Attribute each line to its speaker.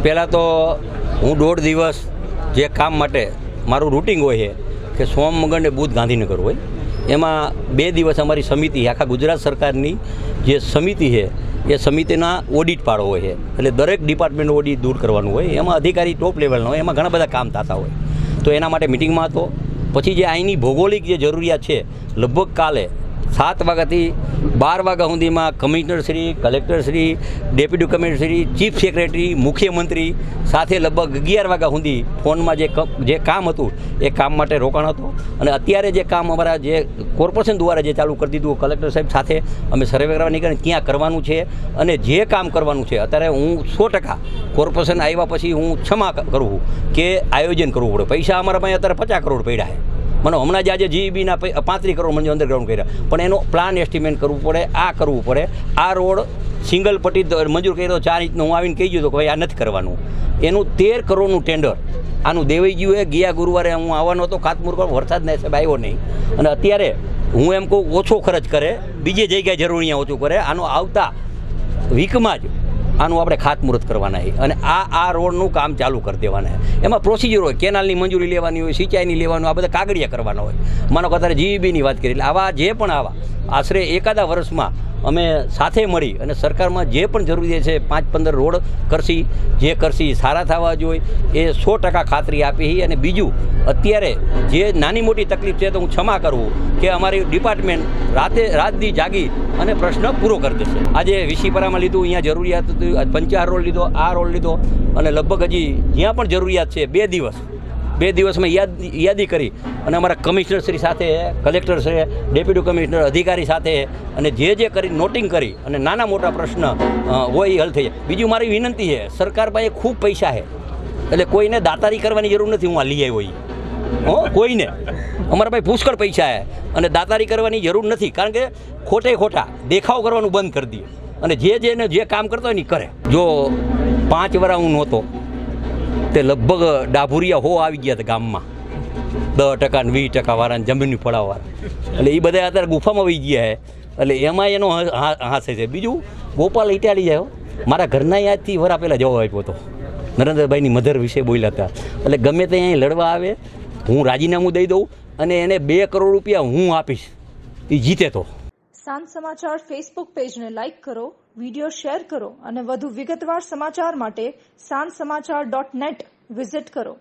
Speaker 1: પહેલાં તો હું 1.5 દિવસ જે કામ માટે મારું રૂટિંગ હોય છે કે સોમ મંગળ ને બુધ ગાંધીનગર હોય, એમાં 2 દિવસ અમારી સમિતિ આખા ગુજરાત સરકારની જે સમિતિ છે એ સમિતિના ઓડિટ પાડો હોય છે, એટલે દરેક ડિપાર્ટમેન્ટ ઓડિટ દૂર કરવાનું હોય, એમાં અધિકારી ટોપ લેવલનો હોય, એમાં ઘણા બધા કામ થતા હોય. તો એના માટે મિટિંગમાં હતો. પછી જે અહીંની ભૌગોલિક જે જરૂરિયાત છે, લગભગ કાલે 7 વાગ્યાથી 12 વાગ્યા સુધીમાં કમિશનરશ્રી, કલેક્ટરશ્રી, ડેપ્યુટી કમિશનરશ્રી, ચીફ સેક્રેટરી, મુખ્યમંત્રી સાથે લગભગ 11 વાગ્યા સુધી ફોનમાં જે કામ હતું એ કામ માટે રોકાણ હતું. અને અત્યારે જે કામ અમારા જે કોર્પોરેશન દ્વારા જે ચાલુ કરી દીધું, કલેક્ટર સાહેબ સાથે અમે સર્વે કરવા નીકળીને ક્યાં કરવાનું છે અને જે કામ કરવાનું છે, અત્યારે હું 100% કોર્પોરેશન આવ્યા પછી હું ક્ષમા કરું કે આયોજન કરવું પડે. પૈસા અમારા પાસે અત્યારે 50 કરોડ પડ્યા છે. મને હમણાં જ આજે જીઈબીના 35 કરોડ મંજૂર અંડરગ્રાઉન્ડ કર્યા, પણ એનો પ્લાન એસ્ટિમેટ કરવું પડે, આ કરવું પડે. આ રોડ સિંગલ પટ્ટી મંજૂર કર્યો 4 ઇંચનો, હું આવીને કહી ગયો કે ભાઈ આ નથી કરવાનું. એનું 13 કરોડનું ટેન્ડર આનું દેવાઈ ગયું છે. ગયા ગુરુવારે હું આવવાનો હતો ખાતમુહૂર્ત, વરસાદના હિસાબે આવ્યો નહીં. અને અત્યારે હું એમ કહું ઓછો ખર્ચ કરે, બીજી જગ્યાએ જરૂરિયા ઓછું કરે. આનો આવતા વીકમાં જ આનું આપણે ખાતમુહૂર્ત કરવાના છે અને આ રોડનું કામ ચાલુ કરી દેવાના છે. એમાં પ્રોસિજર હોય, કેનાલની મંજૂરી લેવાની હોય, સિંચાઈની લેવાનું, આ બધા કાગળિયા કરવાના હોય. માનો કે અત્યારે જીઈબીની વાત કરી, એટલે આવા જે પણ આશરે એકાદા વર્ષમાં અમે સાથે મળી અને સરકારમાં જે પણ જરૂરી છે 5-15 રોડ કરશી, જે કરશી સારા થવા જોઈએ એ 100% ખાતરી આપી. અને બીજું, અત્યારે જે નાની મોટી તકલીફ છે તો હું ક્ષમા કરવું કે અમારી ડિપાર્ટમેન્ટ રાતથી જાગી અને પ્રશ્ન પૂરો કરી દેશે. આજે વિશીપરામાં લીધું, અહીંયા જરૂરિયાત હતી, 55 રોડ લીધો, આ રોડ લીધો, અને લગભગ હજી જ્યાં પણ જરૂરિયાત છે 2 દિવસમાં યાદી કરી અને અમારા કમિશનરશ્રી સાથે, કલેક્ટર છે, ડેપ્યુટી કમિશનર, અધિકારી સાથે અને જે કરી નોટિંગ કરી અને નાના મોટા પ્રશ્ન હોય એ હલ થઈ જાય. બીજું મારી વિનંતી છે, સરકાર પાસે ખૂબ પૈસા છે, એટલે કોઈને દાતારી કરવાની જરૂર નથી. હું આ લઈ આવ્યો કોઈને, અમારા પાસે પુષ્કળ પૈસા છે અને દાતારી કરવાની જરૂર નથી. કારણ કે ખોટા દેખાવ કરવાનું બંધ કરી દઈએ અને જે કામ કરતો હોય ને કરે. જો 5 વર્ષ હું નહોતો તે લગભગ ડાભુરિયા આવી ગયા હતા ગામમાં, 10% ને 20% વાળાને જમીનની ફળાવાળા, એટલે એ બધા અત્યારે ગુફામાં વહી ગયા છે. એટલે એમાં એનો હાસે છે. બીજું, ગોપાલ ઇટાલી જાય, મારા ઘરના યાદથી વરા પહેલાં જવાબ આપ્યો હતો, નરેન્દ્રભાઈની મધર વિશે બોલ્યા હતા. એટલે ગમે તે અહીં લડવા આવે, હું રાજીનામું દઈ દઉં અને એને 2 કરોડ રૂપિયા હું આપીશ, એ જીતે તો.
Speaker 2: સાંજ સમાચાર ફેસબુક પેજને લાઇક કરો, વિડીયો શેર કરો અને વધુ વિગતવાર સમાચાર માટે sanssamachar.net વિઝિટ કરો.